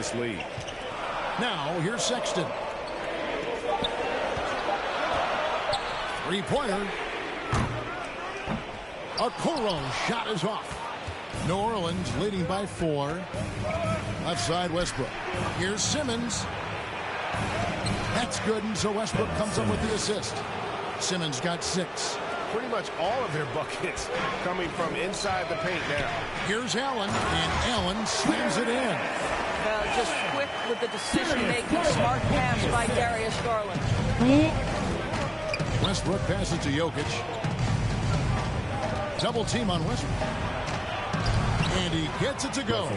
this lead. Now, here's Sexton. Three-pointer. Okoro's shot is off. New Orleans leading by 4. Left side, Westbrook. Here's Simmons. That's good, and so Westbrook comes up with the assist. Simmons got 6. Pretty much all of their buckets coming from inside the paint now. Here's Allen, and Allen slams it in. Just quick with the decision-making, smart pass by Darius Garland. Westbrook passes to Jokic. Double team on Westbrook. And he gets it to go.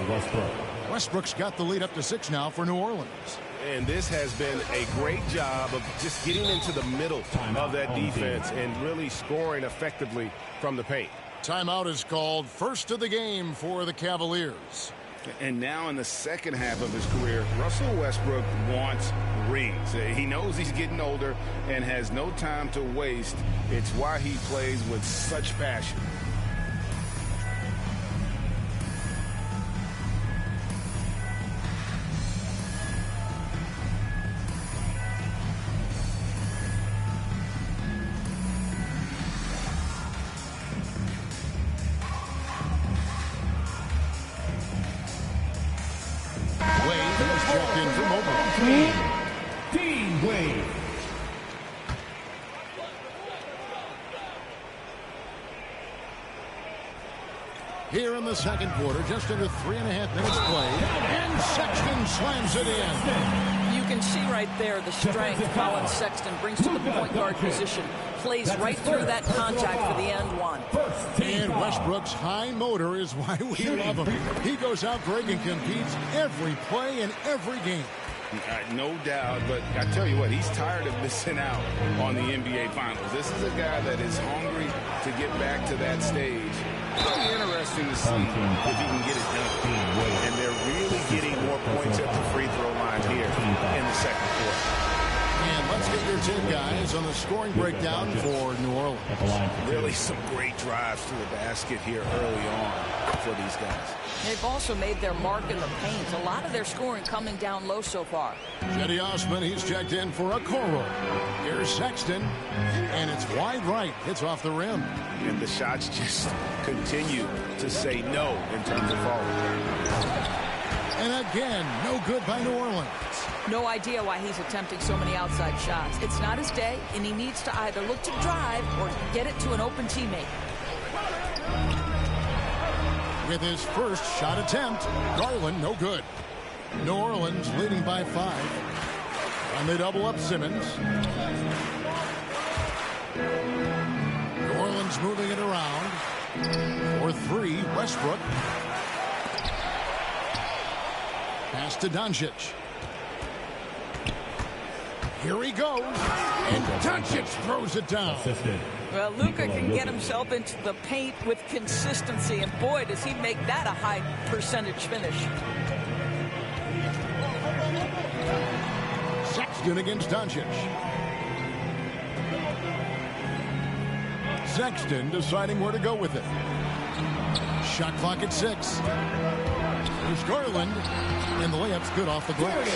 Westbrook's got the lead up to 6 now for New Orleans. And this has been a great job of just getting into the middle of that defense and really scoring effectively from the paint. Timeout is called. First of the game for the Cavaliers. And now in the second half of his career, Russell Westbrook wants rings. He knows he's getting older and has no time to waste. It's why he plays with such passion. Here in the second quarter, just under 3.5 minutes played, and Sexton slams it in. You can see right there the strength Colin Sexton brings to the point guard position. Plays right through that contact for the end one. And Westbrook's high motor is why we love him. He goes out, Greg, and competes every play in every game. No doubt, but I tell you what, he's tired of missing out on the NBA Finals. This is a guy that is hungry to get back to that stage. It'll be interesting to see if he can get it done. And they're really getting more points at the free throw line here in the second quarter. And let's get your 10 guys on the scoring breakdown for New Orleans. Really some great drives to the basket here early on for these guys. They've also made their mark in the paint. A lot of their scoring coming down low so far. Cedi Osman, he's checked in for Okoro. Here's Sexton, and it's wide right. It's off the rim. And the shots just continue to say no in terms of falling. And again, no good by New Orleans. No idea why he's attempting so many outside shots. It's not his day, and he needs to either look to drive or get it to an open teammate. With his first shot attempt, Garland no good. New Orleans leading by 5. And they double up Simmons. New Orleans moving it around. For 3, Westbrook. Pass to Doncic. Here he goes. And Doncic throws it down. Well, Luka can get himself into the paint with consistency, and boy, does he make that a high percentage finish. Sexton against Doncic. Sexton deciding where to go with it. Shot clock at 6. Here's Garland, and the layup's good off the glass.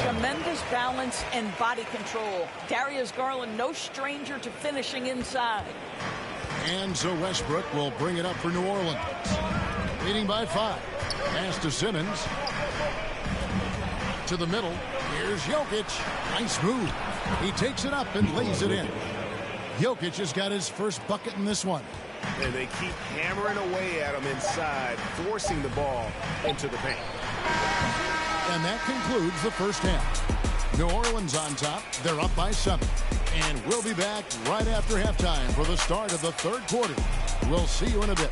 Tremendous balance and body control. Darius Garland, no stranger to finishing inside. And so Westbrook will bring it up for New Orleans. Leading by 5. Pass to Simmons. To the middle. Here's Jokic. Nice move. He takes it up and lays it in. Jokic has got his first bucket in this one. And they keep hammering away at him inside, forcing the ball into the paint. And that concludes the first half. New Orleans on top. They're up by 7. And we'll be back right after halftime for the start of the third quarter. We'll see you in a bit.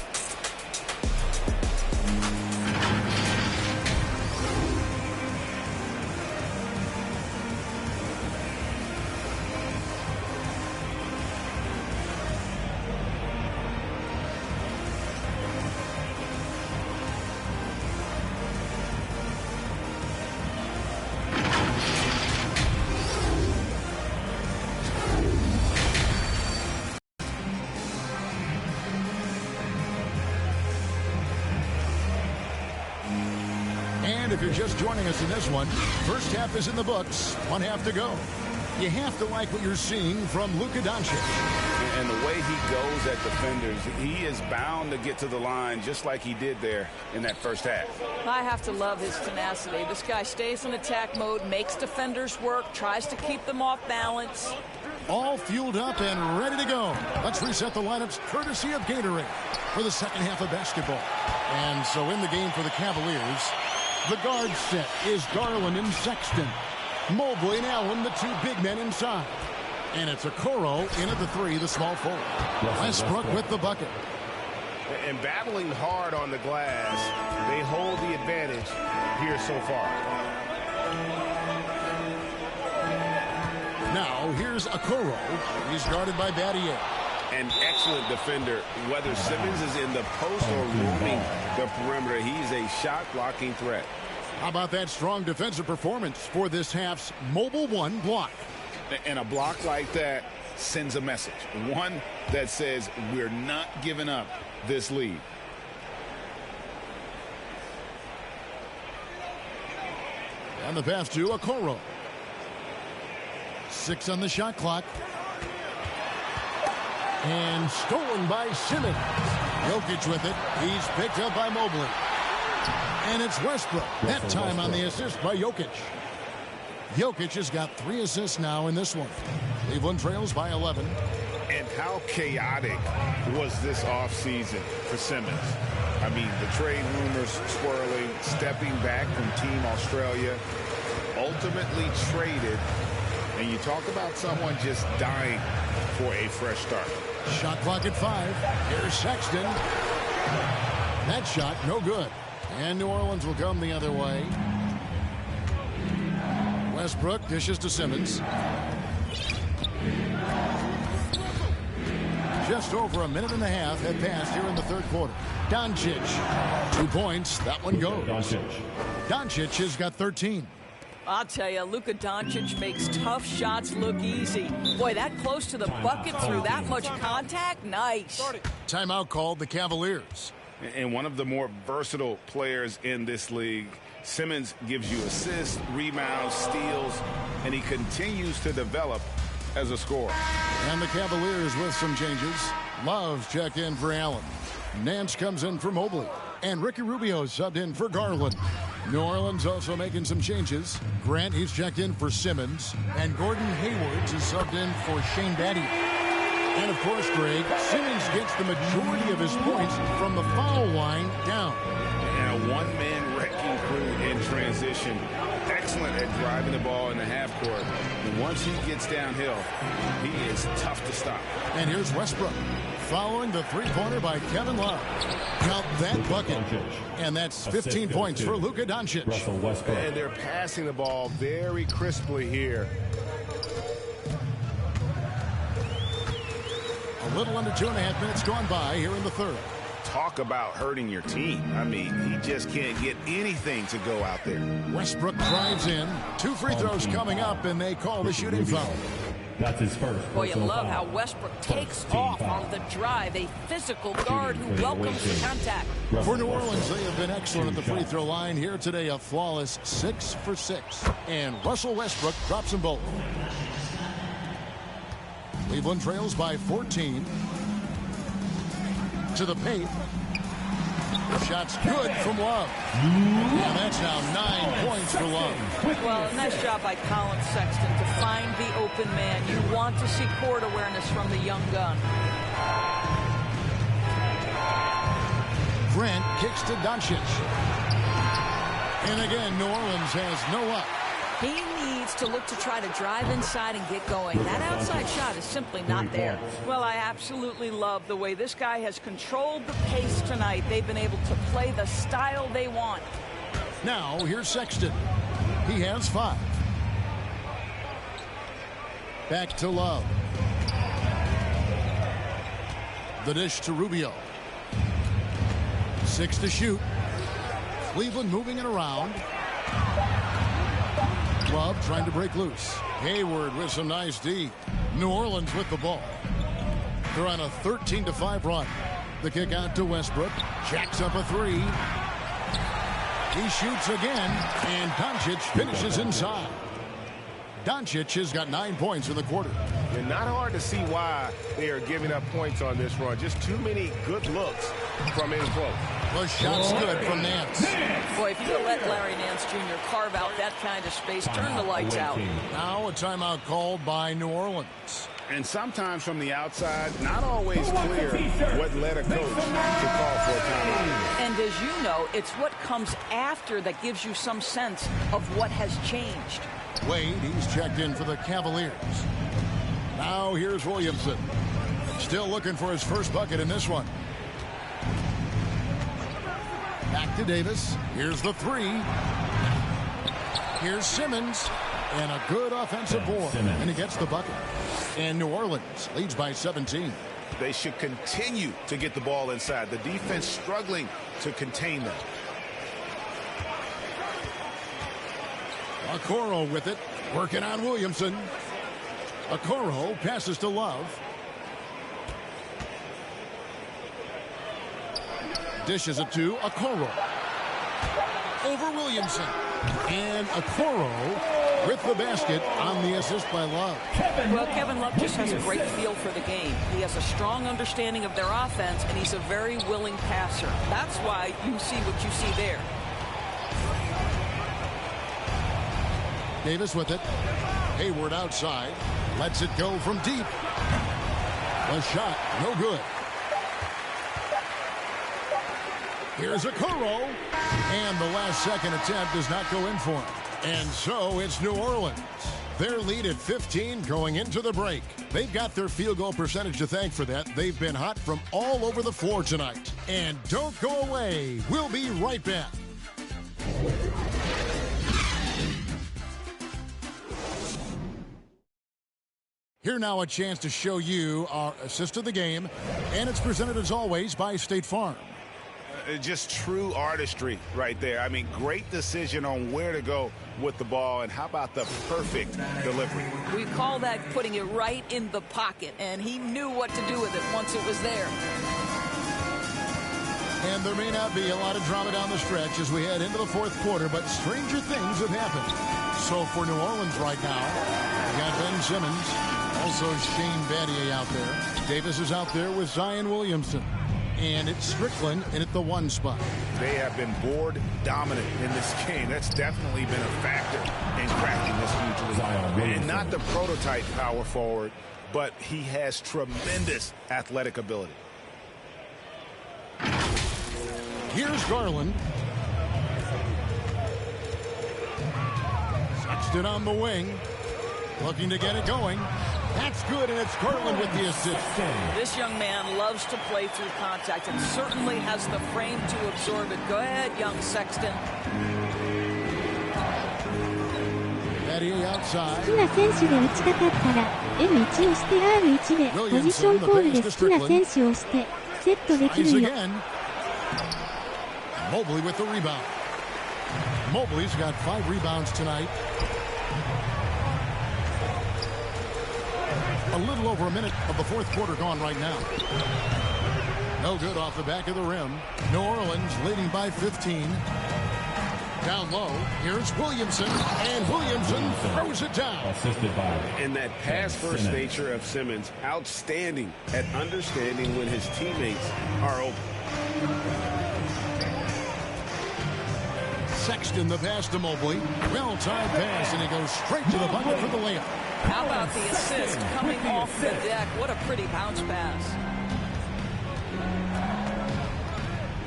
if you're just joining us in this one, first half is in the books, one half to go. You have to like what you're seeing from Luka Doncic. And the way he goes at defenders, he is bound to get to the line just like he did there in that first half. I have to love his tenacity. This guy stays in attack mode, makes defenders work, tries to keep them off balance. All fueled up and ready to go. Let's reset the lineups courtesy of Gatorade for the second half of basketball. And so in the game for the Cavaliers, the guard set is Garland and Sexton. Mobley and Allen, the two big men inside. And it's Okoro in at the three, the small forward. Westbrook with the bucket. And battling hard on the glass, they hold the advantage here so far. Now here's Okoro. He's guarded by Battier. An excellent defender, whether Simmons is in the post or roaming the perimeter. He's a shot-blocking threat. How about that strong defensive performance for this half's Mobile One block? And a block like that sends a message. One that says we're not giving up this lead. And the pass to Okoro. 6 on the shot clock. And stolen by Simmons. Jokic with it. He's picked up by Mobley. And it's Westbrook. That time on the assist by Jokic. Jokic has got 3 assists now in this one. Cleveland trails by 11. And how chaotic was this offseason for Simmons? I mean, the trade rumors swirling, stepping back from Team Australia, ultimately traded. And you talk about someone just dying for a fresh start. Shot clock at 5. Here's Sexton. That shot, no good. And New Orleans will come the other way. Westbrook dishes to Simmons. Just over a minute and a half had passed here in the third quarter. Doncic, 2 points. That one goes. Doncic has got 13. I'll tell you, Luka Doncic makes tough shots look easy. Boy, that close to the bucket through that much contact, nice. Timeout called the Cavaliers. And one of the more versatile players in this league. Simmons gives you assists, rebounds, steals, and he continues to develop as a scorer. And the Cavaliers with some changes. Love checked in for Allen. Nance comes in for Mobley. And Ricky Rubio subbed in for Garland. New Orleans also making some changes. Grant, he's checked in for Simmons. And Gordon Hayward is subbed in for Shane Battier. And, of course, Greg, Simmons gets the majority of his points from the foul line down. And a one-man wrecking crew in transition. Excellent at driving the ball in the half court. And once he gets downhill, he is tough to stop. And here's Westbrook following the three-pointer by Kevin Love. Count that bucket. And that's 15 points for Luka Doncic. And they're passing the ball very crisply here. A little under 2.5 minutes gone by here in the third. Talk about hurting your team. I mean, he just can't get anything to go out there. Westbrook drives in. 2 free throws coming up, and they call the shooting foul. That's his first. Boy, you love how Westbrook takes off on the drive. A physical guard who welcomes the contact. For New Orleans, they have been excellent at the free throw line. Here today, a flawless 6 for 6. And Russell Westbrook drops them both. Cleveland trails by 14. To the paint. The shot's good from Love. And that's now 9 points for Love. Well, a nice job by Colin Sexton to find the open man. You want to see court awareness from the young gun. Grant kicks to Doncic. And again, New Orleans has no luck. He needs to look to try to drive inside and get going. That outside shot is simply not there. Well, I absolutely love the way this guy has controlled the pace tonight. They've been able to play the style they want. Now, here's Sexton. He has 5. Back to Love. The dish to Rubio. 6 to shoot. Cleveland moving it around. Love trying to break loose. Hayward with some nice D. New Orleans with the ball. They're on a 13-5 run. The kick out to Westbrook. Jacks up a 3. He shoots again, and Doncic finishes inside. Doncic has got 9 points in the quarter. And not hard to see why they are giving up points on this run. Just too many good looks from in close. The shot's good from Nance. Boy, if you let Larry Nance Jr. carve out that kind of space, turn the lights out. Now a timeout called by New Orleans. And sometimes from the outside, not always clear what led a coach to call for a timeout. And as you know, it's what comes after that gives you some sense of what has changed. Wade, he's checked in for the Cavaliers. Now here's Williamson. Still looking for his first bucket in this one. Back to Davis. Here's the three. Here's Simmons. And a good offensive board. And he gets the bucket. And New Orleans leads by 17. They should continue to get the ball inside. The defense struggling to contain them. Okoro with it. Working on Williamson. Okoro passes to Love. Dishes it to Okoro. Over Williamson. And Okoro with the basket on the assist by Love. Well, Kevin Love just has a great feel for the game. He has a strong understanding of their offense, and he's a very willing passer. That's why you see what you see there. Davis with it. Hayward outside. Lets it go from deep. The shot, no good. Here's Okoro. And the last second attempt does not go in for him. And so it's New Orleans. Their lead at 15 going into the break. They've got their field goal percentage to thank for that. They've been hot from all over the floor tonight. And don't go away. We'll be right back. Here now a chance to show you our assist of the game. And it's presented as always by State Farm. Just true artistry right there. I mean, great decision on where to go with the ball, and how about the perfect delivery? We call that putting it right in the pocket, and he knew what to do with it once it was there. And there may not be a lot of drama down the stretch as we head into the fourth quarter, but stranger things have happened. So for New Orleans right now, we got Ben Simmons, also Shane Battier out there. Davis is out there with Zion Williamson. And it's Strickland in at the one spot. They have been board dominant in this game. That's definitely been a factor in cracking this huge lead. And not the prototype power forward, but he has tremendous athletic ability. Here's Garland. Sexton on the wing. Looking to get it going. That's good, and it's Garland with the assist. This young man loves to play through contact and certainly has the frame to absorb it. Go ahead, young Sexton. Battier outside. 好きな選手で打ちたかったら M1 をして R1 でポジションコールで好きな選手をしてセットできるよ。Mobley with the rebound. Mobley's got 5 rebounds tonight. A little over a minute of the fourth quarter gone right now. No good off the back of the rim. New Orleans leading by 15. Down low, here's Williamson, and Williamson throws it down. And that pass-first nature of Simmons, outstanding at understanding when his teammates are open. Sexton the pass to Mobley. Well-timed pass, and he goes straight to the bucket for the layup. How about the assist coming off the deck? What a pretty bounce pass.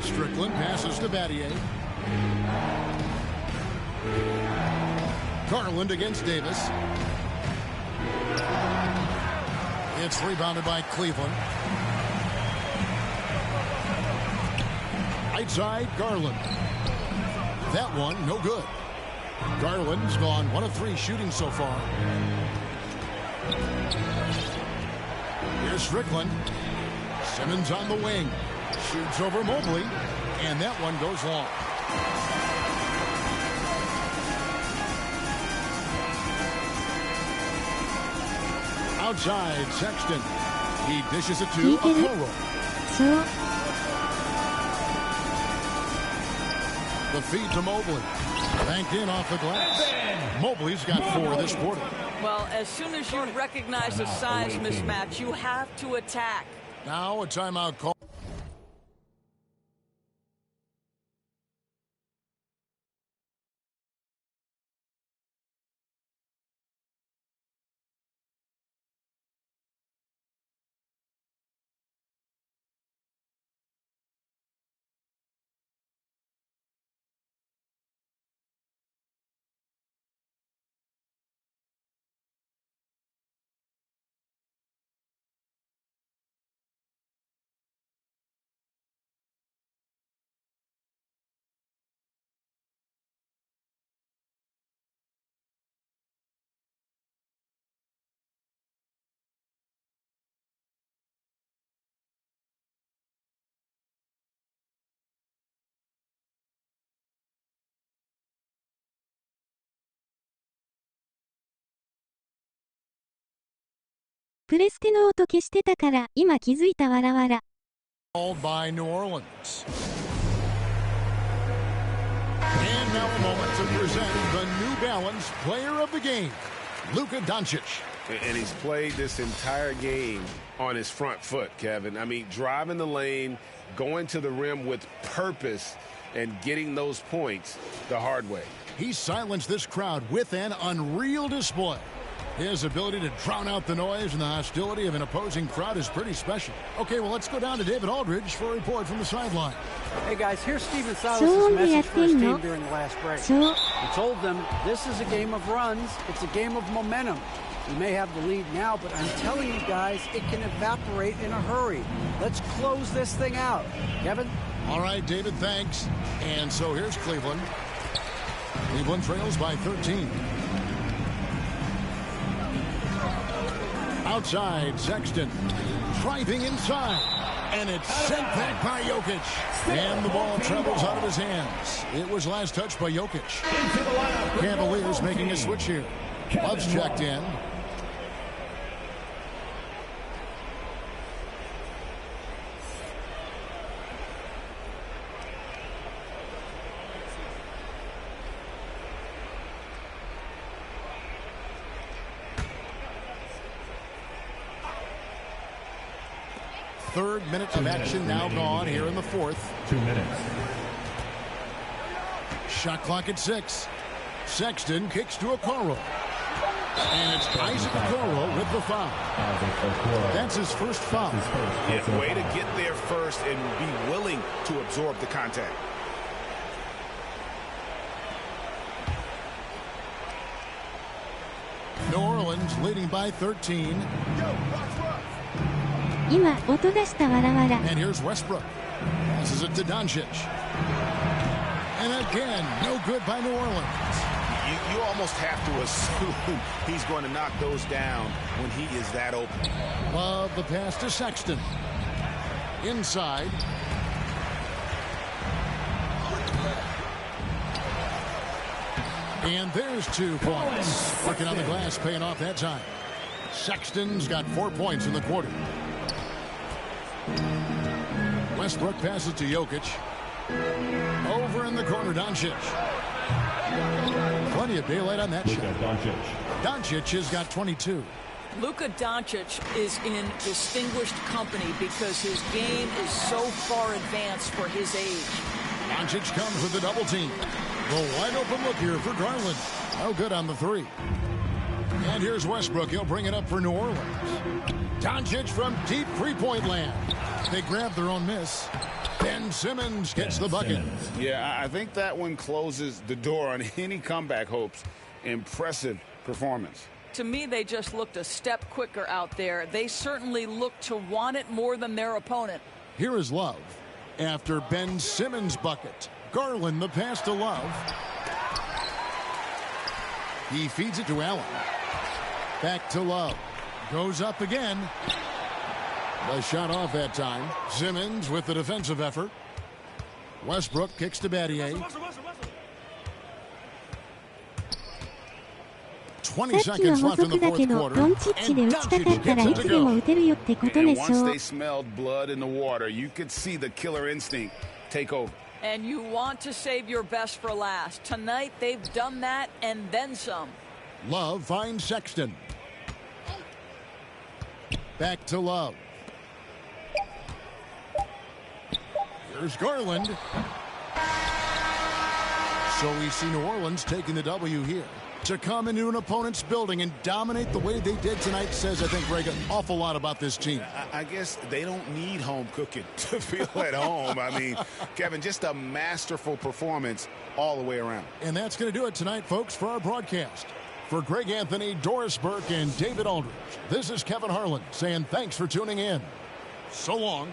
Strickland passes to Battier. Garland against Davis. It's rebounded by Cleveland. Right side, Garland. That one, no good. Garland's gone 1 of 3 shooting so far. Here's Strickland. Simmons on the wing. Shoots over Mobley. And that one goes long. Outside, Sexton. He dishes it to Okoro. The feed to Mobley. Banked in off the glass. Mobley's got 4 this quarter. Well, as soon as you recognize a size mismatch, you have to attack. Now a timeout call.プレステの音消してたから今気づいたわらわら。Called by New Orleans. And now a moment to present the New Balance Player of the Game, Luka Doncic. And he's played this entire game on his front foot, Kevin. I mean, driving the lane, going to the rim with purpose, and getting those points the hard way. He silenced this crowd with an unreal display. His ability to drown out the noise and the hostility of an opposing crowd is pretty special. Okay, well, let's go down to David Aldridge for a report from the sideline. Hey, guys, here's Stephen Silas' message for his team during the last break. He told them this is a game of runs. It's a game of momentum. We may have the lead now, but I'm telling you guys, it can evaporate in a hurry. Let's close this thing out. Kevin? All right, David, thanks. And so here's Cleveland. Cleveland trails by 13. Outside, Sexton. Driving inside. And it's sent back by Jokic. And the ball travels out of his hands. It was last touched by Jokic. Cavaliers making a switch here. Love's checked in. Third minute of action now gone here in the fourth. 2 minutes. Shot clock at 6. Sexton kicks to Okoro. And it's Isaac Okoro with the foul. That's his first foul. Yeah, way to get there first and be willing to absorb the contact. New Orleans leading by 13.今音出したわらわら。 And here's Westbrook. Passes it to Doncic. And again, no good by New Orleans. You almost have to assume he's going to knock those down when he is that open. Love the pass to Sexton. Inside. And there's 2 points. Working on the glass, paying off that time. Sexton's got 4 points in the quarter. Westbrook passes to Jokic. Over in the corner, Doncic. Plenty of daylight on that shot. Doncic has got 22. Luka Doncic is in distinguished company because his game is so far advanced for his age. Doncic comes with a double team. The wide open look here for Garland. No good on the 3. And here's Westbrook. He'll bring it up for New Orleans. Doncic from deep three-point land. They grab their own miss. Ben Simmons gets the bucket. Yeah, I think that one closes the door on any comeback hopes. Impressive performance. To me, they just looked a step quicker out there. They certainly looked to want it more than their opponent. Here is Love. After Ben Simmons' bucket, Garland the pass to Love. He feeds it to Allen. Back to Love. Goes up again. The shot off that time. Simmons with the defensive effort. Westbrook kicks to Battier. 20 さっきは seconds 補 left in the 足だけ fourth ど、 quarter. ドンチッチで打ちたかったらいつでも打てるよってこと And でしょ once う。 they smelled blood in the water, you could see the killer instinct take over. And you want to save your best for last. Tonight, they've done that and then some. Love finds Sexton. Back to Love. Here's Garland. So we see New Orleans taking the W here. To come into an opponent's building and dominate the way they did tonight says, I think, Greg, an awful lot about this team. I guess they don't need home cooking to feel at home. I mean, Kevin, just a masterful performance all the way around. And that's going to do it tonight, folks, for our broadcast. For Greg Anthony, Doris Burke, and David Aldridge, this is Kevin Harlan saying thanks for tuning in. So long.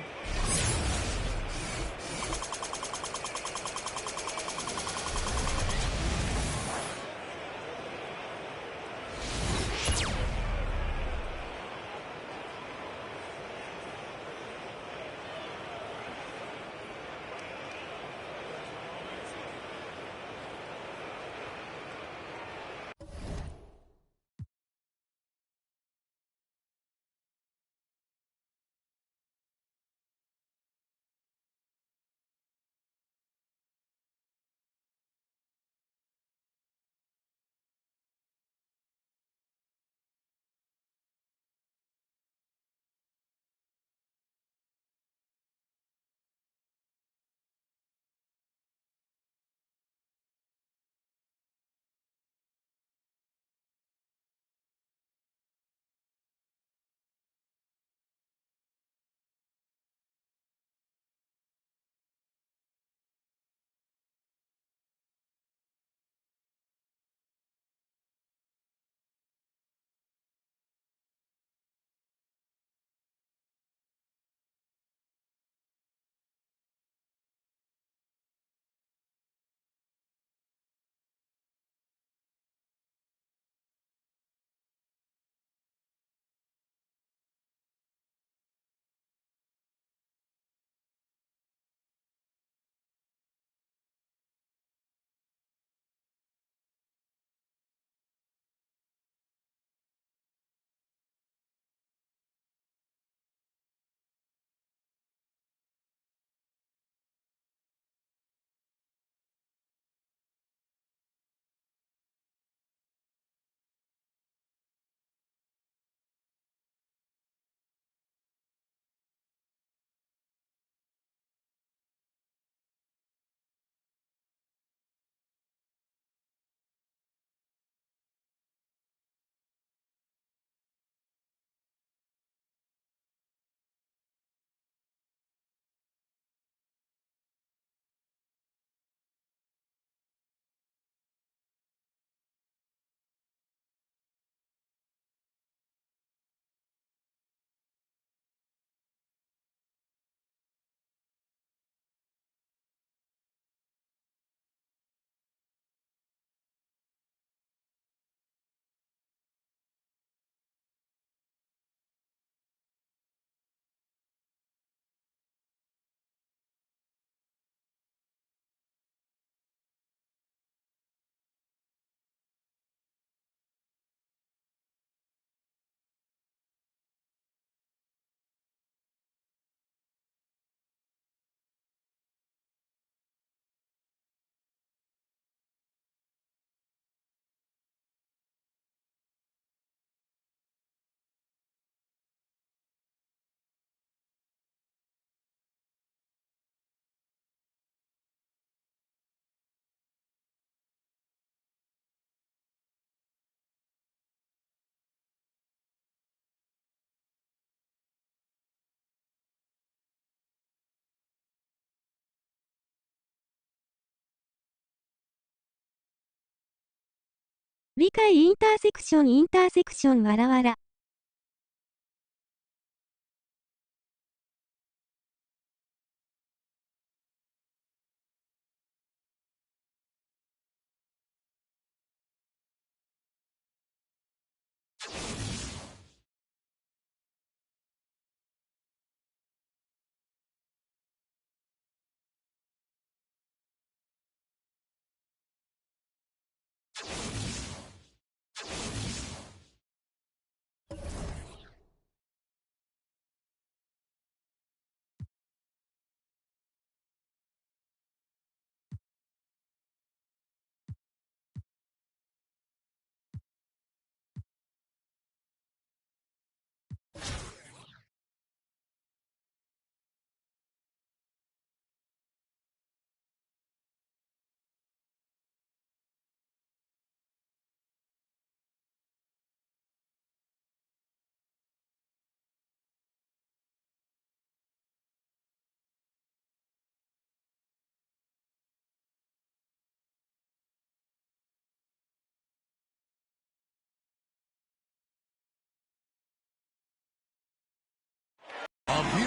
理解インターセクションわらわら。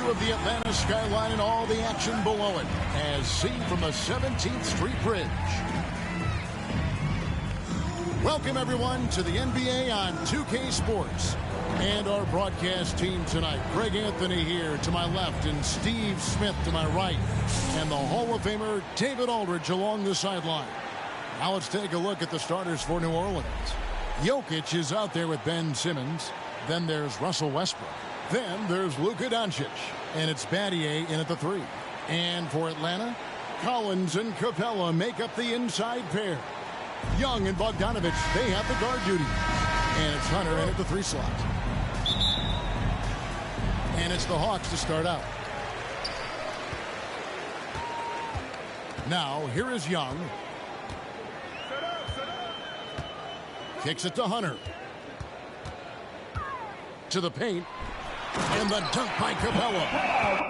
view of the Atlanta skyline and all the action below it, as seen from the 17th Street Bridge. Welcome, everyone, to the NBA on 2K Sports. And our broadcast team tonight, Greg Anthony here to my left and Steve Smith to my right. And the Hall of Famer David Aldridge along the sideline. Now let's take a look at the starters for New Orleans. Jokic is out there with Ben Simmons. Then there's Russell Westbrook. Then there's Luka Doncic. And it's Battier in at the 3. And for Atlanta, Collins and Capella make up the inside pair. Young and Bogdanovich, they have the guard duty. And it's Hunter in at the 3 slot. And it's the Hawks to start out. Now, here is Young. Kicks it to Hunter. To the paint. And the dunk by Capella.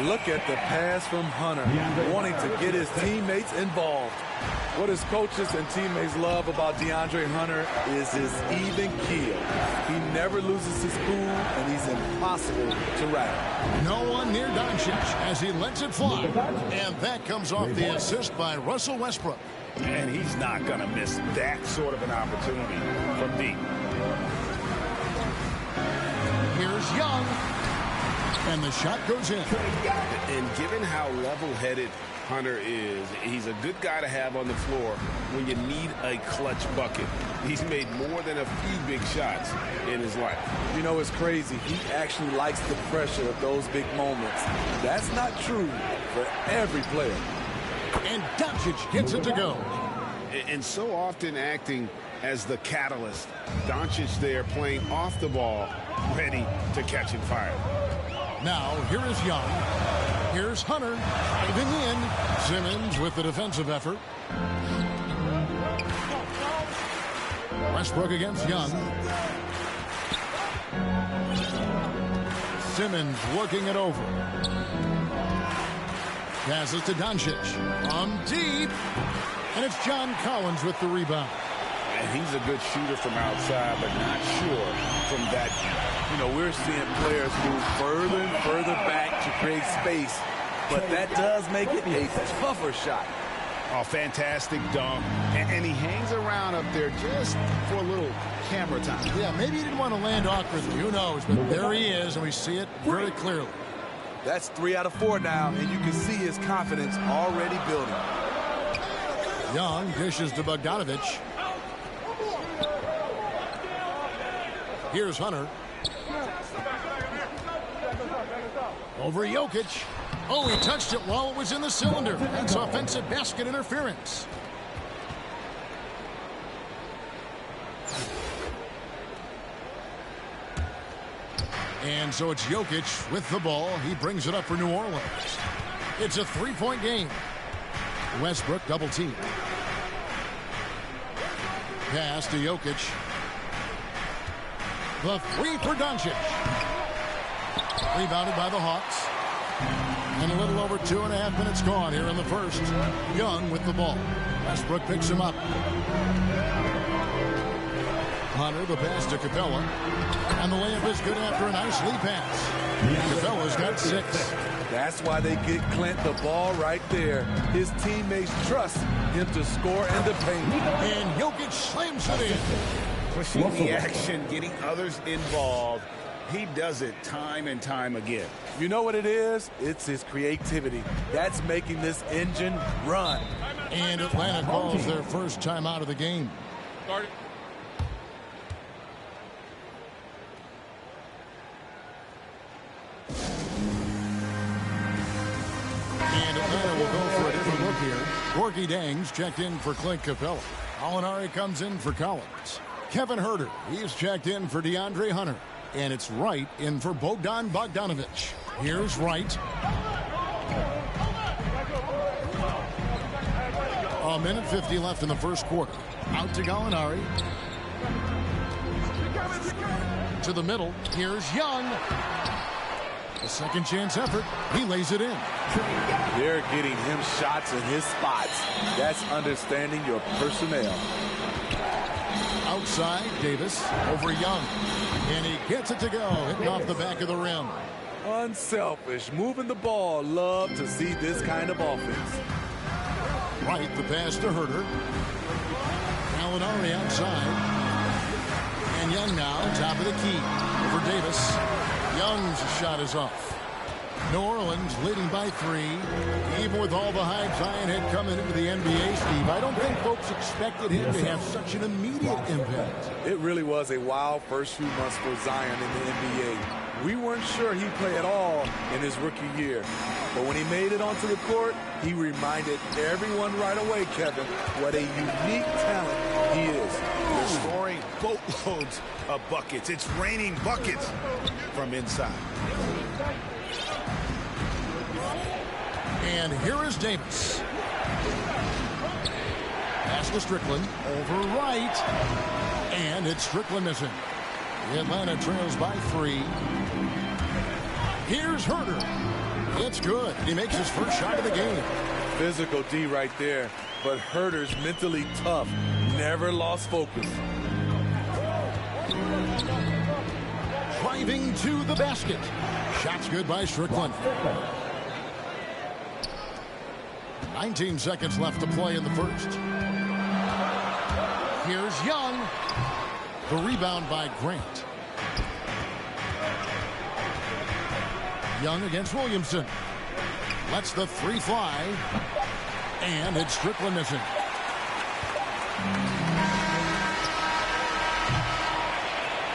Look at the pass from Hunter, wanting to get his teammates involved. What his coaches and teammates love about DeAndre Hunter is his even keel. He never loses his cool, and he's impossible to rattle. No one near Doncic as he lets it fly. And that comes off the assist by Russell Westbrook. And he's not going to miss that sort of an opportunity from deep. Here's Young. And the shot goes in. And given how level-headed Hunter is, he's a good guy to have on the floor when you need a clutch bucket. He's made more than a few big shots in his life. You know, it's crazy. He actually likes the pressure of those big moments. That's not true for every player. And Doncic gets it to go. And so often acting as the catalyst. Doncic there playing off the ball, ready to catch and fire. Now, here is Young. Here's Hunter driving in. Simmons with the defensive effort. Westbrook against Young. Simmons working it over. Passes to Doncic. From deep. And it's John Collins with the rebound. And he's a good shooter from outside, but not sure from that view. You know, we're seeing players move further and further back to create space, but that does make it a tougher shot. Oh, fantastic dunk. And he hangs around up there just for a little camera time. Yeah, maybe he didn't want to land awkwardly. Who knows? But there he is, and we see it very clearly. That's 3 out of 4 now, and you can see his confidence already building. Young dishes to Bogdanovich. Here's Hunter. Over Jokic. Oh, he touched it while it was in the cylinder. That's offensive basket interference. And so it's Jokic with the ball. He brings it up for New Orleans. It's a 3-point game. Westbrook double team. Pass to Jokic. The 3 for Doncic. Rebounded by the Hawks. And a little over 2.5 minutes gone here in the first. Young with the ball. Westbrook picks him up. Hunter, the pass to Capella. And the layup is good after a nice lead pass. Capella's got 6. That's why they get Clint the ball right there. His teammates trust him to score in the paint. And Jokic slams it in. Pushing the action, getting others involved. He does it time and time again. You know what it is? It's his creativity. That's making this engine run. And Atlanta calls their first timeout of the game. And Atlanta will go for a different look here. Corky Dangs checked in for Clint Capella. Alinari comes in for Collins. Kevin Huerter, he's checked in for DeAndre Hunter. and it's Wright in for Bogdan Bogdanovic. Here's Wright. A minute 50 left in the first quarter. Out to Gallinari. To the middle. Here's Young. A second chance effort. He lays it in. They're getting him shots in his spots. That's understanding your personnel. Outside, Davis over Young. And he gets it to go, hitting off the back of the rim. Unselfish, moving the ball. Love to see this kind of offense. Right, the pass to Herter. Gallinari outside. And Young now, top of the key. Over Davis. Young's shot is off. New Orleans leading by 3. Even with all the hype Zion had coming into the NBA, Steve, I don't think folks expected him to have such an immediate impact. It really was a wild first few months for Zion in the NBA. We weren't sure he'd play at all in his rookie year. But when he made it onto the court, he reminded everyone right away, Kevin, what a unique talent he is. They're scoring boatloads of buckets. It's raining buckets from inside. And here is Davis. Pass to Strickland. Over Wright. And it's Strickland missing. Atlanta trails by 3. Here's Herter. It's good. He makes his first shot of the game. Physical D right there. But Herter's mentally tough. Never lost focus. Driving to the basket. Shot's good by Strickland. 19 seconds left to play in the first. Here's Young. The rebound by Grant. Young against Williamson. Lets the 3 fly. And it's Strickland missing.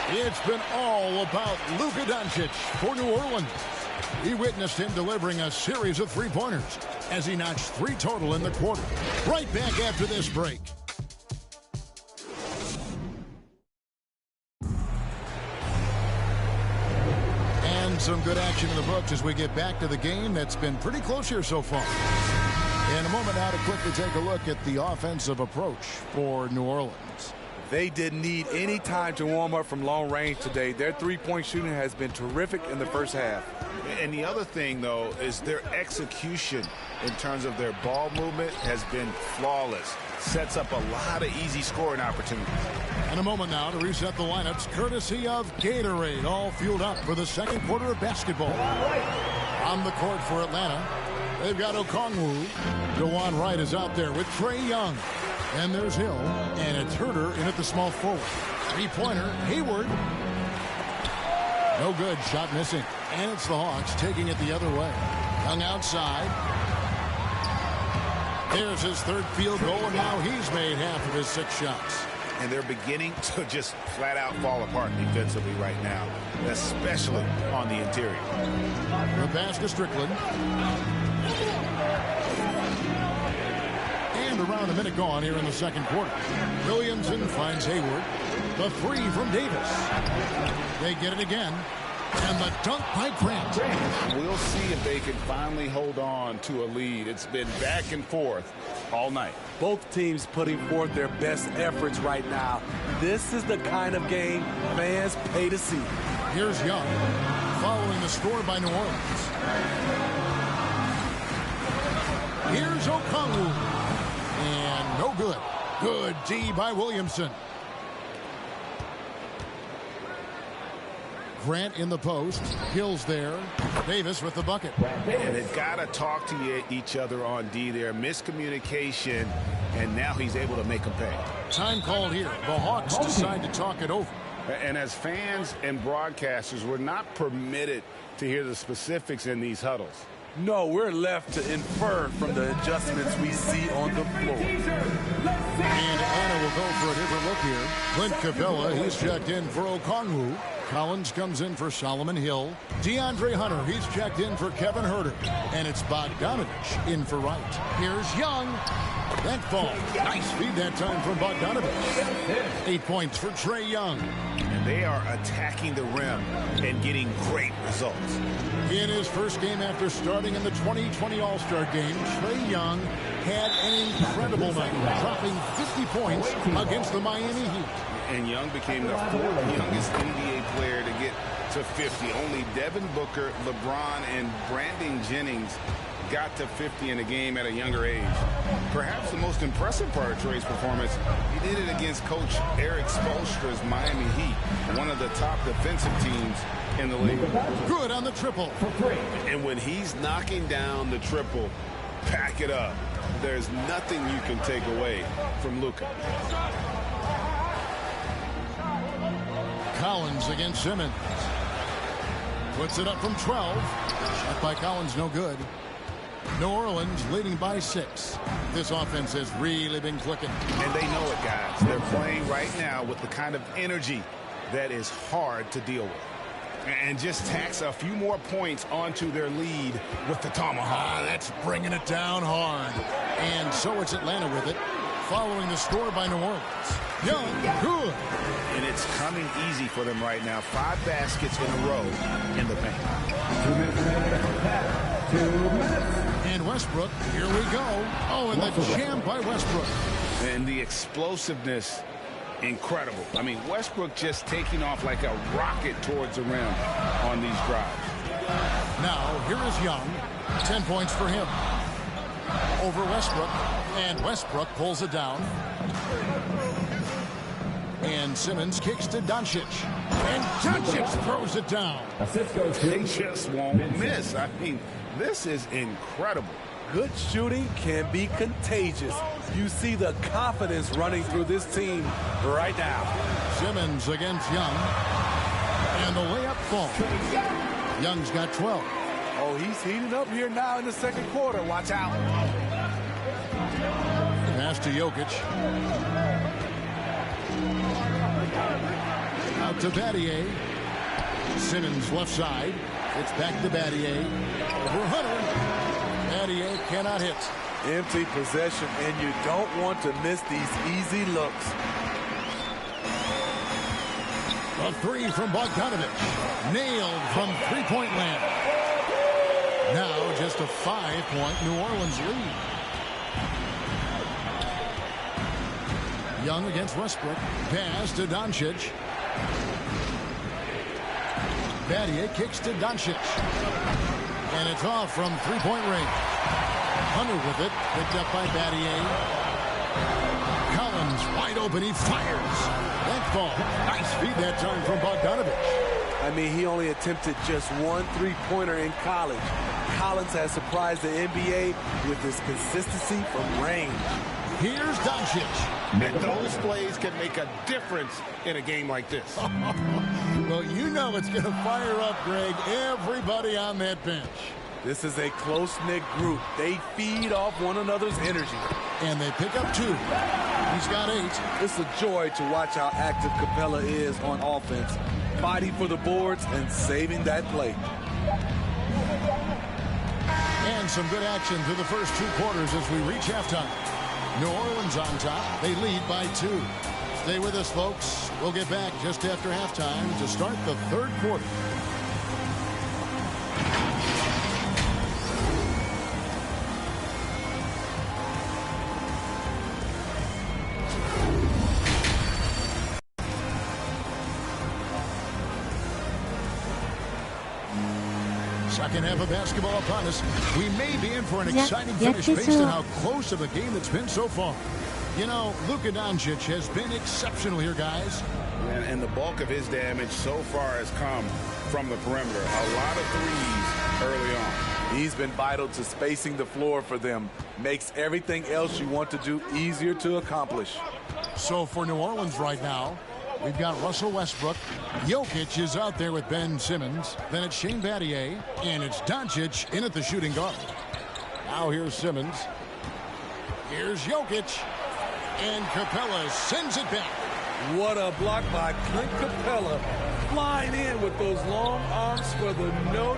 It's been all about Luka Doncic for New Orleans. He witnessed him delivering a series of 3-pointers as he notched 3 total in the quarter. Right back after this break. And some good action in the books as we get back to the game that's been pretty close here so far. In a moment now to quickly take a look at the offensive approach for New Orleans. They didn't need any time to warm up from long range today. Their 3-point shooting has been terrific in the first half. And the other thing, though, is their execution in terms of their ball movement has been flawless. Sets up a lot of easy scoring opportunities. In a moment now to reset the lineups, courtesy of Gatorade, all fueled up for the second quarter of basketball. On the court for Atlanta, they've got Okongwu. DeJuan Wright is out there with Trae Young. And there's Hill, and it's Herter in at the small forward. 3-pointer, Hayward. No good, shot missing. And it's the Hawks taking it the other way. Young outside. There's his 3rd field goal, and now he's made half of his 6 shots. And they're beginning to just flat out fall apart defensively right now, especially on the interior. The pass to Strickland. Around a minute gone here in the second quarter. Williamson finds Hayward. The 3 from Davis. They get it again. And the dunk by Grant. We'll see if they can finally hold on to a lead. It's been back and forth all night. Both teams putting forth their best efforts right now. This is the kind of game fans pay to see. Here's Young following the score by New Orleans. Here's Okongwu. And no good. Good D by Williamson. Grant in the post. Hill's there. Davis with the bucket. And they've got to talk to each other on D there. Miscommunication. And now he's able to make them pay. Time called here. The Hawks decide to talk it over. And as fans and broadcasters, we're not permitted to hear the specifics in these huddles. No, we're left to infer from the adjustments we see on the floor. And Atlanta will go for a different look here. Clint Capella, he's checked in for Okongwu. Collins comes in for Solomon Hill. DeAndre Hunter, he's checked in for Kevin Herter. And it's Bogdanovich in for Wright. Here's Young. That fall. Nice feed that time from Bogdanovich. 8 points for Trae Young. And they are attacking the rim and getting great results. In his first game after starting in the 2020 All-Star game, Trae Young had an incredible night, dropping 50 points against the Miami Heat. And Young became the fourth youngest NBA player to get to 50. Only Devin Booker, LeBron, and Brandon Jennings got to 50 in a game at a younger age. Perhaps the most impressive part of Trae's performance, he did it against Coach Eric Spoelstra's Miami Heat, one of the top defensive teams in the league. Good on the triple. And when he's knocking down the triple, pack it up. There's nothing you can take away from Luka. Collins against Simmons. Puts it up from 12. Shot by Collins, no good. New Orleans leading by 6. This offense has really been clicking. And they know it, guys. They're playing right now with the kind of energy that is hard to deal with. And just tacks a few more points onto their lead with the tomahawk. That's bringing it down hard. And so it's Atlanta with it, following the score by New Orleans. Young, good. And it's coming easy for them right now. 5 baskets in a row in the paint. 2 minutes remaining. 2 minutes. And Westbrook, here we go. Oh, and the jam by Westbrook. And the explosiveness, incredible. I mean, Westbrook just taking off like a rocket towards the rim on these drives. Now, here is Young. 10 points for him. Over Westbrook. And Westbrook pulls it down. And Simmons kicks to Doncic. And Doncic throws it down. They just won't miss. I mean, this is incredible. Good shooting can be contagious. You see the confidence running through this team right now. Simmons against Young. And the layup falls. Young's got 12. Oh, he's heating up here now in the second quarter. Watch out. Pass to Jokic. Out to Battier. Simmons left side. It's back to Battier. Over Hunter. Battier cannot hit. Empty possession, and you don't want to miss these easy looks. A 3 from Bogdanovich. Nailed from three-point land. Now just a 5-point New Orleans lead. Young against Westbrook. Pass to Doncic. Battier kicks to Doncic. And it's off from three-point range. Hunter with it. Picked up by Battier. Collins wide open. He fires. That ball. Nice feed that time from Bogdanovich. I mean, he only attempted just one three-pointer in college. Collins has surprised the NBA with his consistency from range. Here's Doncic. And those plays can make a difference in a game like this. Well, you know it's going to fire up, Greg, everybody on that bench. This is a close-knit group. They feed off one another's energy. And they pick up 2. He's got 8. It's a joy to watch how active Capella is on offense, fighting for the boards and saving that play. And some good action through the first 2 quarters as we reach halftime. New Orleans on top. They lead by 2. Stay with us, folks. We'll get back just after halftime to start the third quarter. Second half of basketball upon us. We may be in for an exciting finish based on how close of a game it's been so far. You know, Luka Doncic has been exceptional here, guys. And the bulk of his damage so far has come from the perimeter. A lot of threes early on. He's been vital to spacing the floor for them. Makes everything else you want to do easier to accomplish. So for New Orleans right now, we've got Russell Westbrook. Jokic is out there with Ben Simmons. Then it's Shane Battier. And it's Doncic in at the shooting guard. Now here's Simmons. Here's Jokic. And Capella sends it back. What a block by Clint Capella. flying in with those long arms for the no.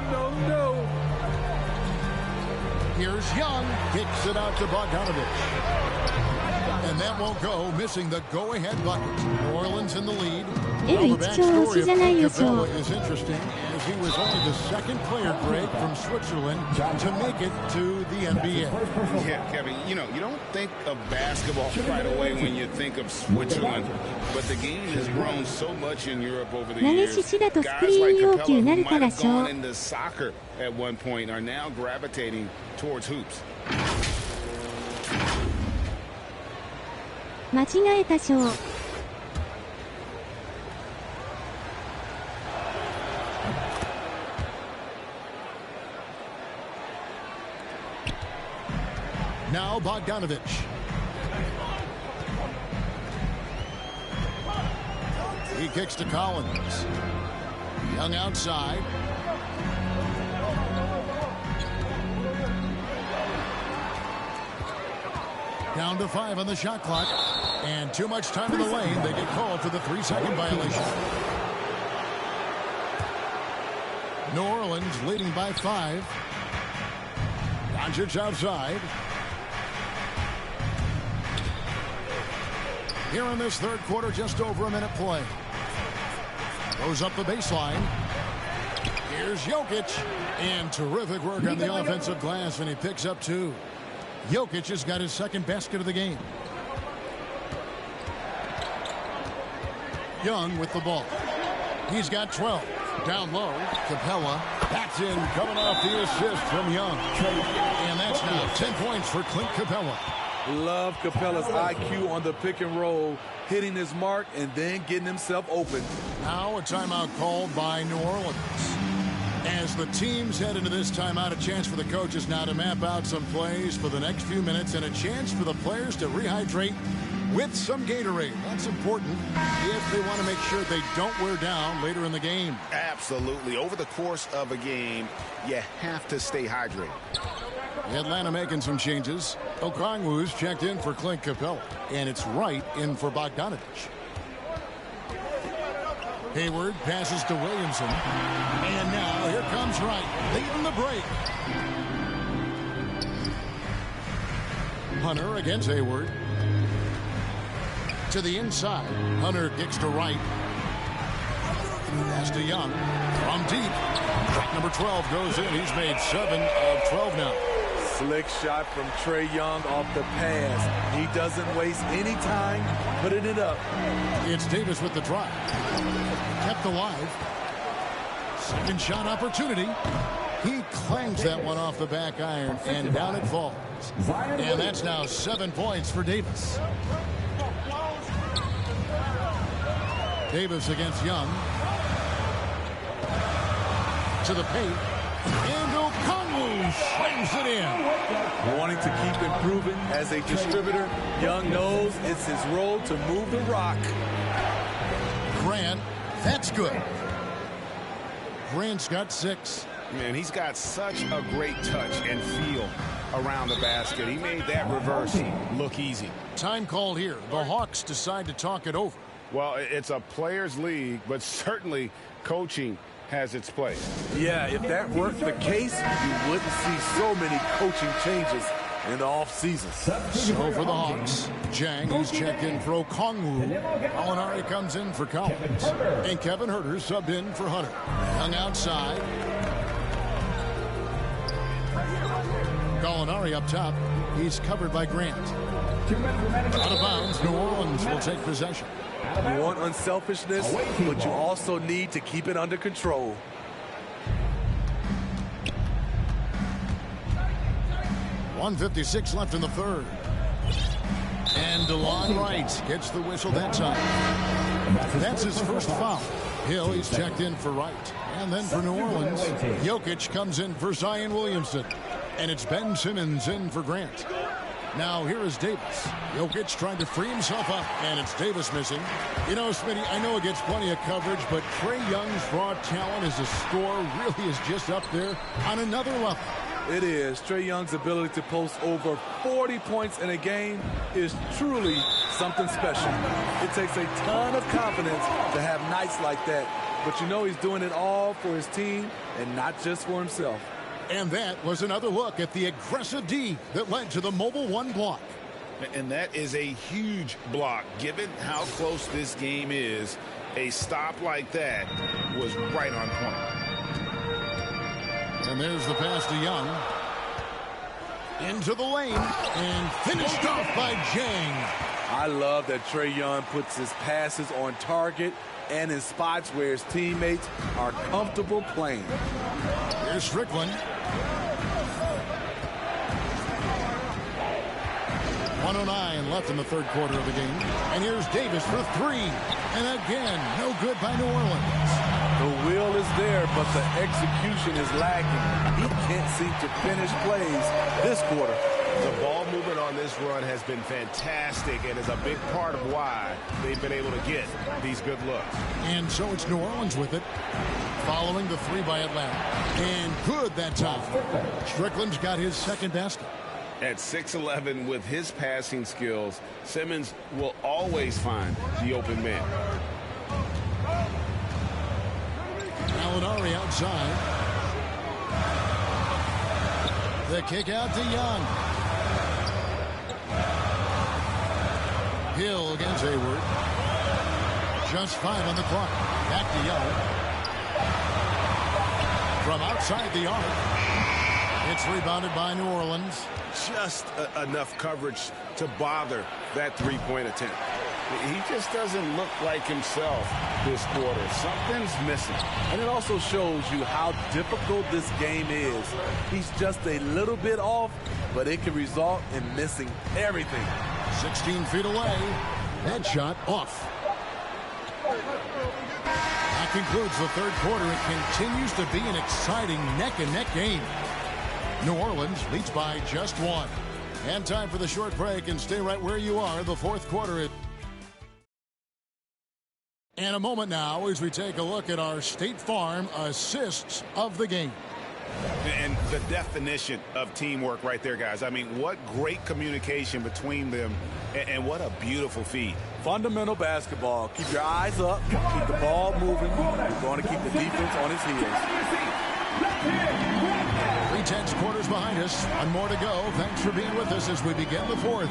Here's Young, kicks it out to Bogdanovich. And that won't go, missing the go-ahead bucket. New Orleans in the lead. Well, the backstory of Capella is interesting, as he was only the second player, Greg, from Switzerland to make it to the NBA. Yeah, Kevin, you don't think of basketball right away when you think of Switzerland, but the game has grown so much in Europe over the years. Guys like Capella, who might have gone into soccer at one point, are now gravitating towards hoops. 間違えた賞。Now Bogdanovich. He kicks to Collins. Young outside. Down to 5 on the shot clock. And too much time in the lane. They get called for the 3-second violation. New Orleans leading by 5. Doncic outside. Here in this third quarter, just over a minute play. Goes up the baseline. Here's Jokic. And terrific work on the offensive glass, and he picks up 2. Jokic has got his second basket of the game. Young with the ball. He's got 12. Down low, Capella. That's in, coming off the assist from Young. And that's now 10 points for Clint Capella. Love Capella's IQ on the pick and roll, hitting his mark and then getting himself open. Now a timeout called by New Orleans. As the teams head into this timeout, a chance for the coaches now to map out some plays for the next few minutes and a chance for the players to rehydrate with some Gatorade. That's important if they want to make sure they don't wear down later in the game. Absolutely. Over the course of a game, you have to stay hydrated. Atlanta making some changes. Okongwu's checked in for Clint Capella, and it's Wright in for Bogdanovich. Hayward passes to Williamson. And now here comes Wright, leading the break. Hunter against Hayward. To the inside. Hunter kicks to Wright. Pass to Young. From deep. Shot number 12 goes in. He's made 7 of 12 now. Slick shot from Trae Young off the pass. He doesn't waste any time putting it up. It's Davis with the drive. Kept alive. Second shot opportunity. He clangs that one off the back iron, and down it falls. And that's now 7 points for Davis. Davis against Young. To the paint. And Okongwu slams it in. Wanting to keep improving as a distributor, Young knows it's his role to move the rock. Grant, that's good. Grant's got 6. Man, he's got such a great touch and feel around the basket. He made that reverse look easy. Time called here. The Hawks decide to talk it over. Well, it's a players' league, but certainly coaching has its place. Yeah, if that weren't the case, you wouldn't see so many coaching changes in the offseason. So for the Hawks, Jang, who's checked in for Okongwu. Gallinari comes in for Collins. And Kevin Huerter subbed in for Hunter. Young outside. Gallinari up top. He's covered by Grant. Out of bounds, New Orleans will take possession. You want unselfishness, but you also need to keep it under control. .156 left in the third. And DeLon Wright gets the whistle that time. That's his first foul. Hill, he's checked in for Wright. And then for New Orleans, Jokic comes in for Zion Williamson. And it's Ben Simmons in for Grant. Now here is Davis. Jokic trying to free himself up, and it's Davis missing. You know, Smitty, I know it gets plenty of coverage, but Trae Young's raw talent as a scorer really is just up there on another level. It is. Trae Young's ability to post over 40 points in a game is truly something special. It takes a ton of confidence to have nights like that but you know he's doing it all for his team and not just for himself. And that was another look at the aggressive D that led to the Mobile 1 block. And that is a huge block. Given how close this game is, a stop like that was right on point. And there's the pass to Young. Into the lane and finished off by Jang. I love that Trae Young puts his passes on target and in spots where his teammates are comfortable playing. Here's Strickland. 1:09 left in the third quarter of the game. And here's Davis for three. And again, no good by New Orleans. The will is there, but the execution is lacking. He can't seem to finish plays this quarter. The ball movement on this run has been fantastic and is a big part of why they've been able to get these good looks. And so it's New Orleans with it, following the three by Atlanta. And good that time. Strickland's got his second basket. At 6'11", with his passing skills, Simmons will always find the open man. Gallinari outside. The kick out to Young. Hill against Hayward. Just 5 on the clock. Back to Young. From outside the arc. It's rebounded by New Orleans. Just enough coverage to bother that three-point attempt. He just doesn't look like himself this quarter. Something's missing. And it also shows you how difficult this game is. He's just a little bit off, but it can result in missing everything. 16 feet away. That shot off. That concludes the third quarter. It continues to be an exciting neck-and-neck game. New Orleans leads by just one. And time for the short break, and stay right where you are. The fourth quarter. In a moment now as we take a look at our State Farm assists of the game. And the definition of teamwork right there, guys. I mean, what great communication between them, and what a beautiful feed. Fundamental basketball. Keep your eyes up. Keep the ball moving. You're going to keep the defense on his heels. 3/10 quarters behind us. One more to go. Thanks for being with us as we begin the fourth.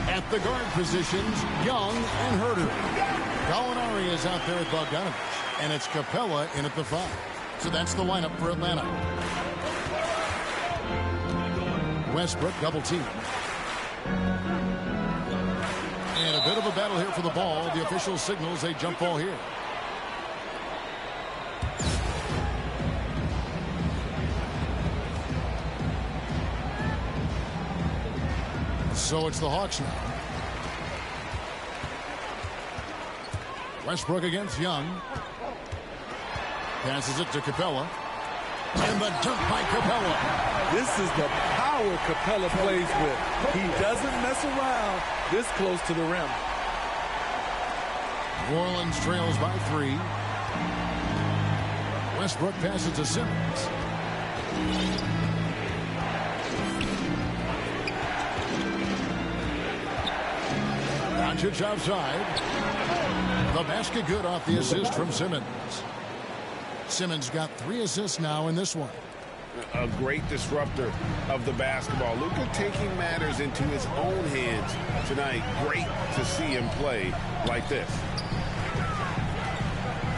At the guard positions, Young and Herter. Gallinari is out there at Bogdanovich, and it's Capella in at the 5. So that's the lineup for Atlanta. Westbrook double team. And a bit of a battle here for the ball. The official signals a jump ball here. So it's the Hawks now. Westbrook against Young. Passes it to Capella. And the dunk by Capella. This is the power Capella plays with. He doesn't mess around this close to the rim. New Orleans trails by 3. Westbrook passes to Simmons. Doncic outside. The basket good off the assist from Simmons. Simmons got 3 assists now in this one. A great disruptor of the basketball. Luka taking matters into his own hands tonight. Great to see him play like this.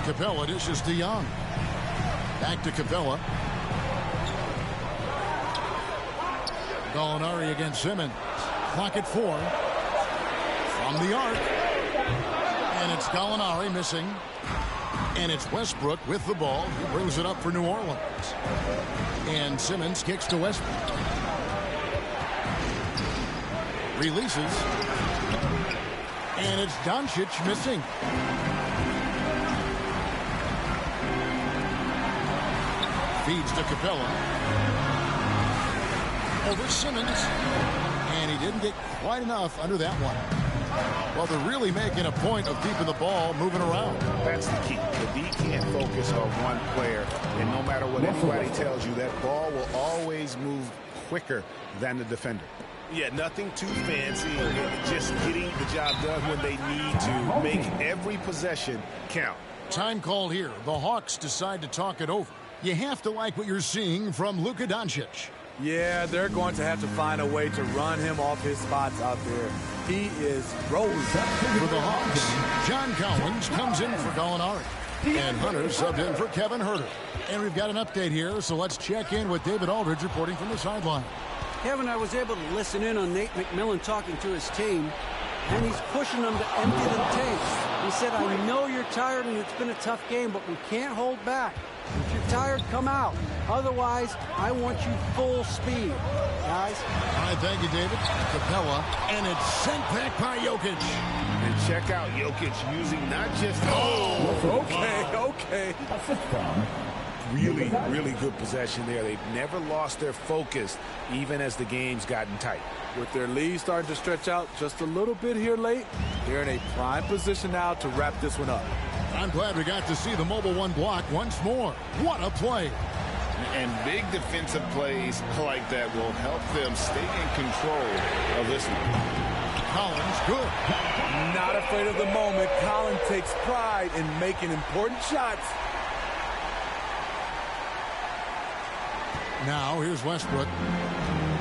Capella dishes to Young. Back to Capella. Gallinari against Simmons. Clock at 4. From the arc. And it's Gallinari missing. And it's Westbrook with the ball. He brings it up for New Orleans. And Simmons kicks to Westbrook. Releases. And it's Doncic missing. Feeds to Capella. Over Simmons. And he didn't get quite enough under that one. Well, they're really making a point of keeping the ball moving around. That's the key. The D can't focus on one player, and no matter what anybody tells you, that ball will always move quicker than the defender. Yeah, nothing too fancy, just getting the job done when they need to. Make every possession count. Time call here. The Hawks decide to talk it over. You have to like what you're seeing from Luka Doncic. Yeah, they're going to have to find a way to run him off his spots out there. He is rolling. For the Hawks, John Collins comes in for Gallinari. And Hunter subbed in for Kevin Huerter. And we've got an update here, so let's check in with David Aldridge reporting from the sideline. Kevin, I was able to listen in on Nate McMillan talking to his team, and he's pushing them to empty the tanks. He said, I know you're tired and it's been a tough game, but we can't hold back. If you're tired, come out. Otherwise, I want you full speed, guys. All right, thank you, David. Capella, and it's sent back by Jokic. And check out Jokic using not just... Okay. Really good possession there. They've never lost their focus, even as the game's gotten tight. With their lead starting to stretch out just a little bit here late, they're in a prime position now to wrap this one up. I'm glad we got to see the mobile one block once more. What a play. And big defensive plays like that will help them stay in control of this one. Collins, good. Not afraid of the moment. Collins takes pride in making important shots. Now, here's Westbrook.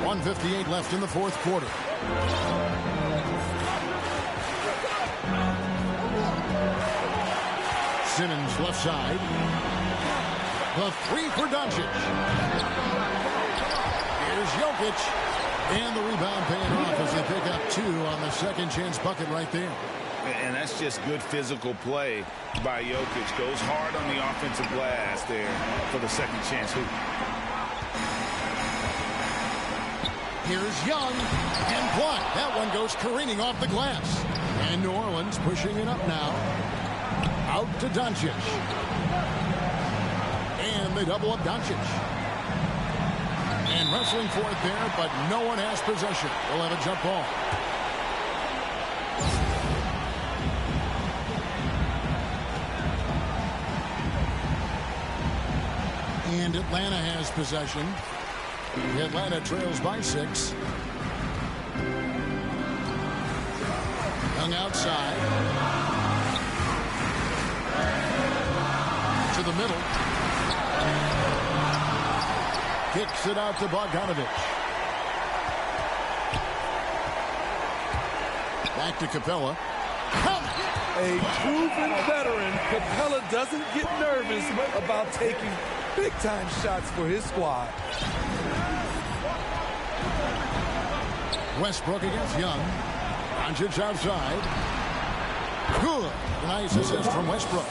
1:58 left in the fourth quarter. Simmons left side. The three for Doncic. Here's Jokic. And the rebound paying off as they pick up two on the second chance bucket right there. And that's just good physical play by Jokic. Goes hard on the offensive glass there for the second chance hoop. Here's Young, and blocked. That one goes careening off the glass. And New Orleans pushing it up now. Out to Doncic. And they double up Doncic. And wrestling for it there, but no one has possession. We'll have a jump ball. And Atlanta has possession. Atlanta trails by 6. Young outside. To the middle. Kicks it out to Bogdanovich. Back to Capella. A proven veteran, Capella doesn't get nervous about taking big-time shots for his squad. Westbrook against Young. Doncic outside. Good. Nice assist from Westbrook.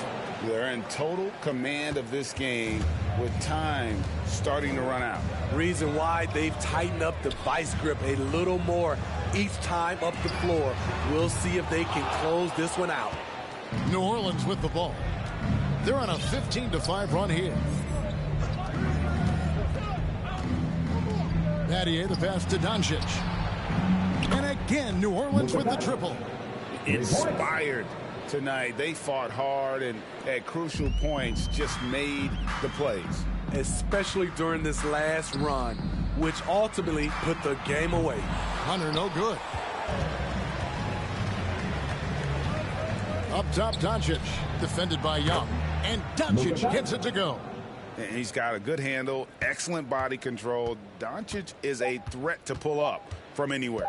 They're in total command of this game with time starting to run out. Reason why they've tightened up the vice grip a little more each time up the floor. We'll see if they can close this one out. New Orleans with the ball. They're on a 15-5 run here. Battier, the pass to Doncic. And again, New Orleans with the triple. Inspired tonight. They fought hard and at crucial points just made the plays. Especially during this last run, which ultimately put the game away. Hunter, no good. Up top, Doncic, defended by Young. And Doncic gets it to go. And he's got a good handle, excellent body control. Doncic is a threat to pull up from anywhere.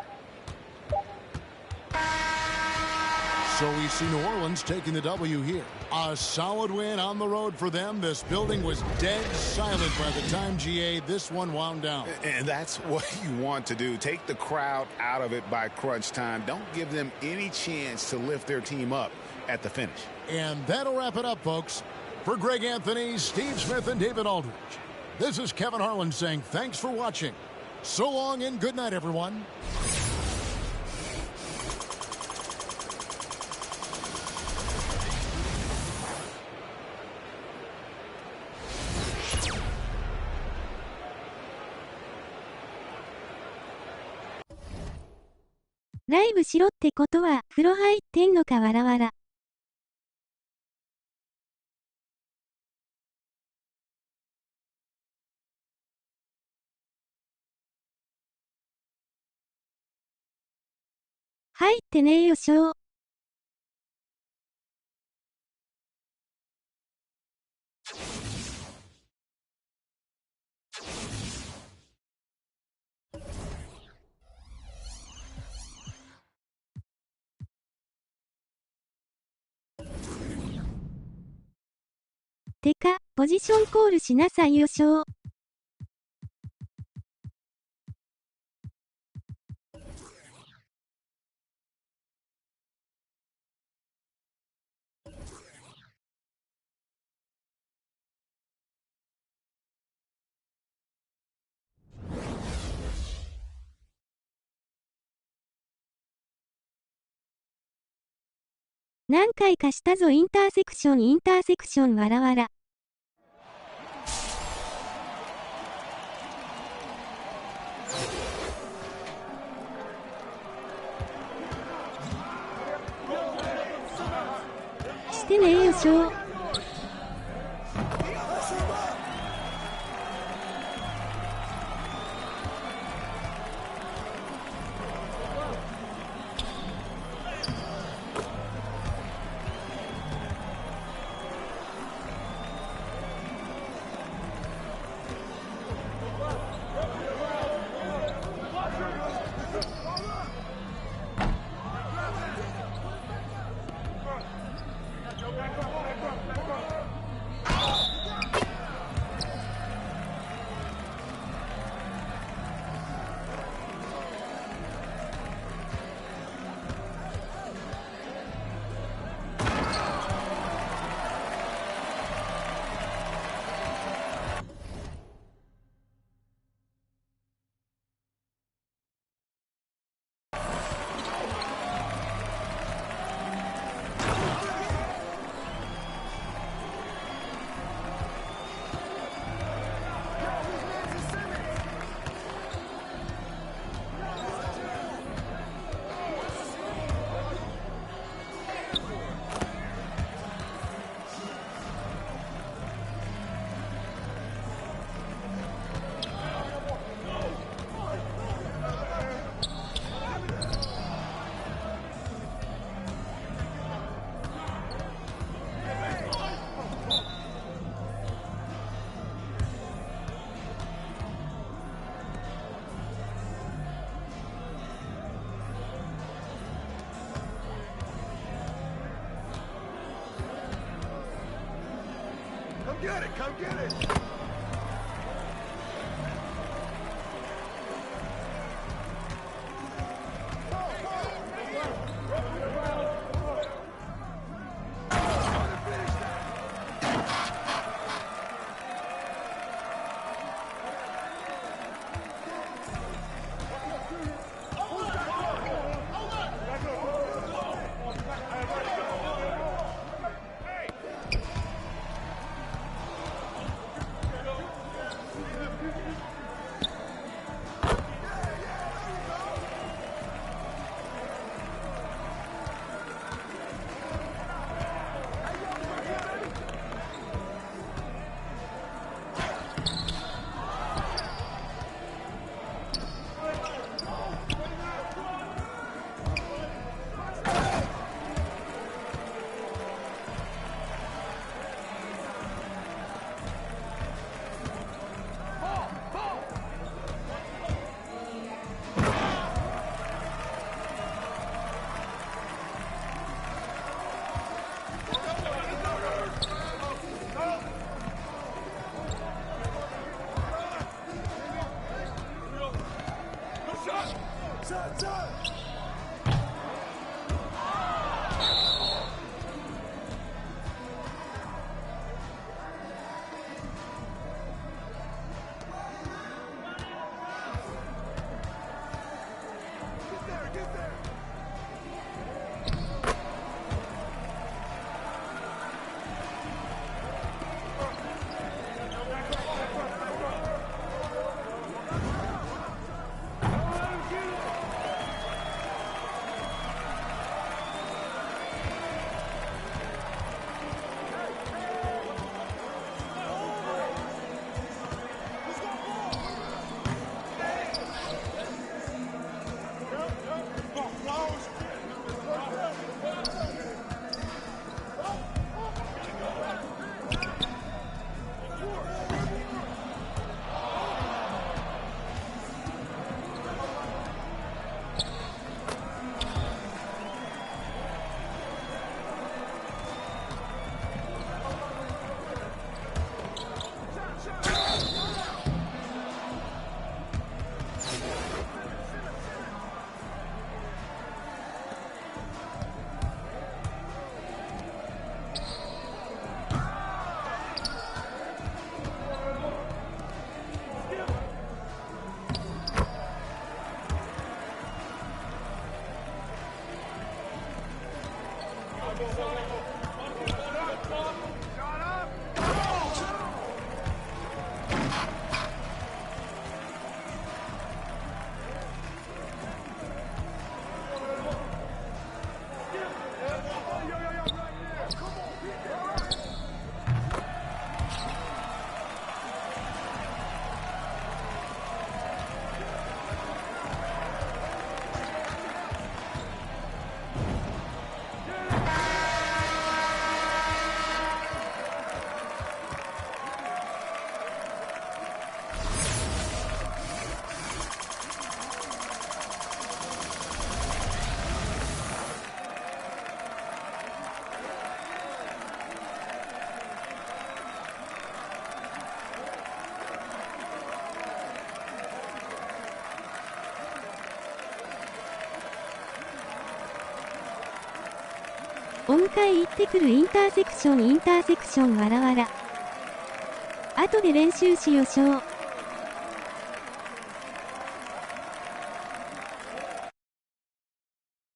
So we see New Orleans taking the W here. A solid win on the road for them. This building was dead silent by the time, GA, this one wound down. And that's what you want to do. Take the crowd out of it by crunch time. Don't give them any chance to lift their team up at the finish. And that'll wrap it up, folks. For Greg Anthony, Steve Smith, and David Aldridge, this is Kevin Harlan saying thanks for watching. So long and good night, everyone. "ライブしろってことは風呂入ってんのかわらわら」入ってねえよしょー。てか、ポジションコールしなさいよしょ。何回かしたぞインターセクションわらわら。してねえよしょ。Get it, come get it! 音階行ってくるインターセクションわらわら。後で練習しよしょう。